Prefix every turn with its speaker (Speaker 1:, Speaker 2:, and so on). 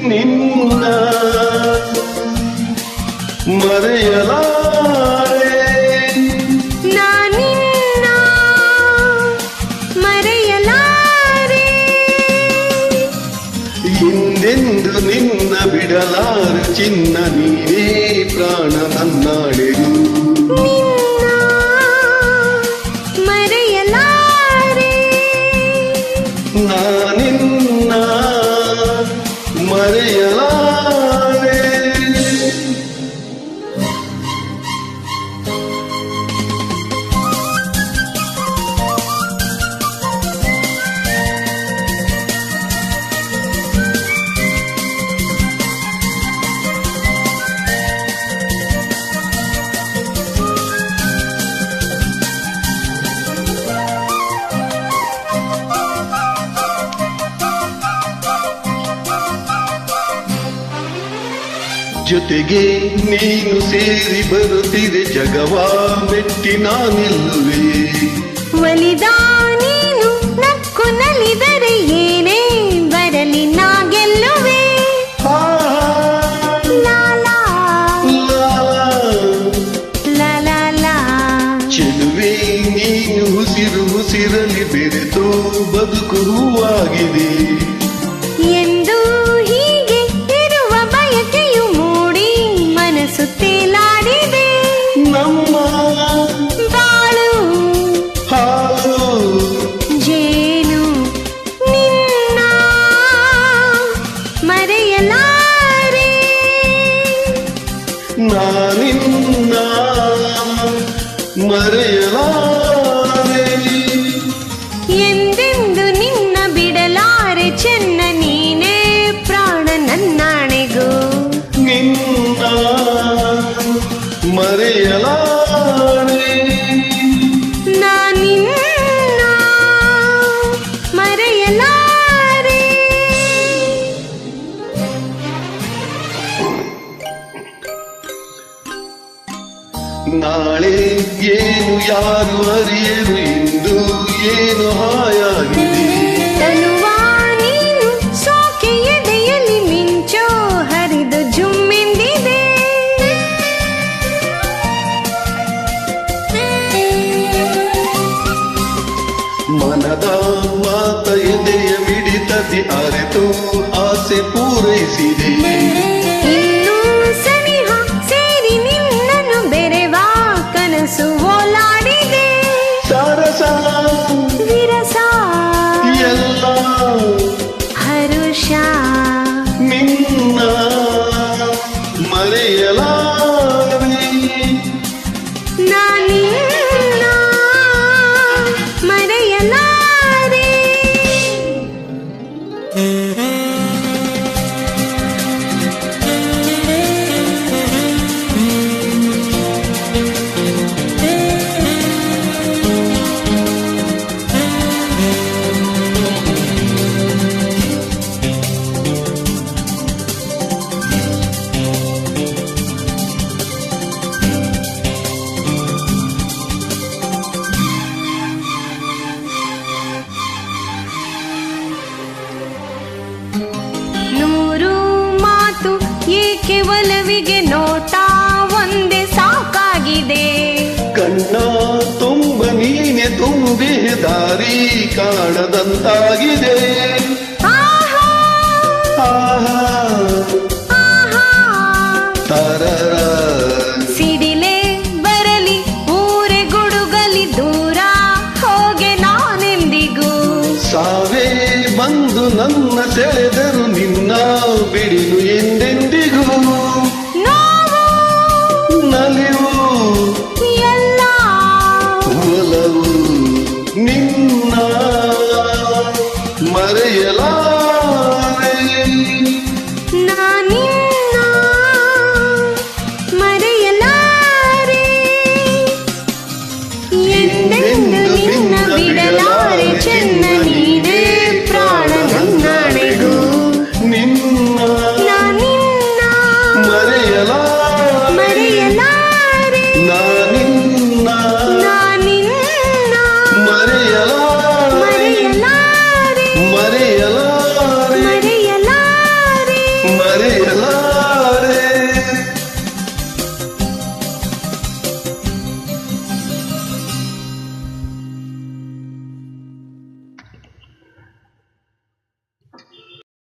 Speaker 1: ನಿನ್ನ ಮರೆಯಲಾರೆ
Speaker 2: ನಾನಿನ್ನ ಮರೆಯಲಾರೆ
Speaker 1: ಹಿಂದೆಂದು ನಿನ್ನ ಬಿಡಲಾರೆ ಚಿನ್ನ ನೀನೇ ಪ್ರಾಣ ನನ್ನಾಳೆಯು
Speaker 2: ನಿನ್ನ ಮರೆಯಲಾರೆ
Speaker 1: ನಾನಿನ್ನ ಮರೆಯಲಾರೆ ಜೊತೆಗೆ ನೀನು ಸೇರಿ ಬರುತ್ತಿದೆ ಜಗವ ಮೆಟ್ಟಿ ನಾನಿಲ್ಲುವೆ
Speaker 2: ಒಲಿದ ನೀನು ನಕ್ಕು ನಲಿದರೆ ಏನೇ ಬರಲಿ ನಾ ಗೆಲ್ಲುವೆ ಲಾಲಾ ಲಾಲಾ
Speaker 1: ಚೆಲುವೆ ನೀನು ಉಸಿರಲಿ ಬೆರೆತು ಬದುಕು ಹೂವಾಗಿದೆ
Speaker 2: ಎಂದು ಹೀಗೆ ಇರುವ ಬಯಕೆಯು ಮೂಡಿ ಮನಸ್ಸು ತೇಲಾಡಿದೆ
Speaker 1: ನಮ್ಮ
Speaker 2: ಬಾಳು
Speaker 1: ಹಾಲು
Speaker 2: ಜೇನು ನಿನ್ನ ಮರೆಯಲಾರೆ
Speaker 1: ನಾನಿನ್ನ ಮರೆಯಲಾರೆ
Speaker 2: ಎಂದೆಂದು ನಿನ್ನ ಬಿಡಲಾರೆ ಚೆನ್ನ ನೀನೇ ಪ್ರಾಣ ನನ್ನಾಣೆಗೂ
Speaker 1: ನಿನ್ನ ಮರೆಯಲಾರೆ
Speaker 2: ನಾನಿನ್ನ ಮರೆಯಲಾರೆ
Speaker 1: ನಾಳೆ ಏನು ಯಾರು ಅರಿಯರು ಇಂದು ಏನು ಹಾಯಾಗಿದೆ
Speaker 2: ತನುವ ನೀನು ಸೋಕೆ ಎದೆಯಲ್ಲಿ ಮಿಂಚೋ ಹರಿದು ಜುಮ್ಮೆಂದಿದೆ
Speaker 1: ಮನದ ಮಾತ ಎದೆಯ ಮಿಡಿತದಿ ಅರೆತು ಆಸೆ ಪೂರೈಸಿದೆ
Speaker 2: ಇನ್ನೂ ಸನಿಹ ಸೇರಿ ನಿನ್ನನ್ನು ಬೆರೆವ ಕನಸು ಓಲಾಡಿದೆ
Speaker 1: ಸರಸ
Speaker 2: ವಿರಸ
Speaker 1: ಎಲ್ಲ
Speaker 2: ಹರುಷ
Speaker 1: ನಿನ್ನ ಮರೆಯಲಾರೆ
Speaker 2: ನಾನಿನ್ನ ಮರೆಯಲಾರೆ ನೂರು ಮಾತು ಏಕೆ ಒಲವಿಗೆ ನೋಟ ಒಂದೇ ಸಾಕಾಗಿದೆ
Speaker 1: ಕಣ್ಣ ತುಂಬ ನೀನೆ ತುಂಬಿ ದಾರಿ ಕಾಣದಂತಾಗಿದೆ
Speaker 2: ಆಹಾ
Speaker 1: ಆಹಾ
Speaker 2: ಆಹಾ
Speaker 1: ತರರ
Speaker 2: ಸಿಡಿಲೆ ಬರಲಿ ಊರೆ ಗುಡುಗಲಿ ದೂರ ಹೋಗೆ ನಾನೆಂದಿಗೂ
Speaker 1: ಸಾವೇ ಬಂದು ನನ್ನ ಸೆಳೆದರು ನಿನ್ನ ಬಿಡಿಲು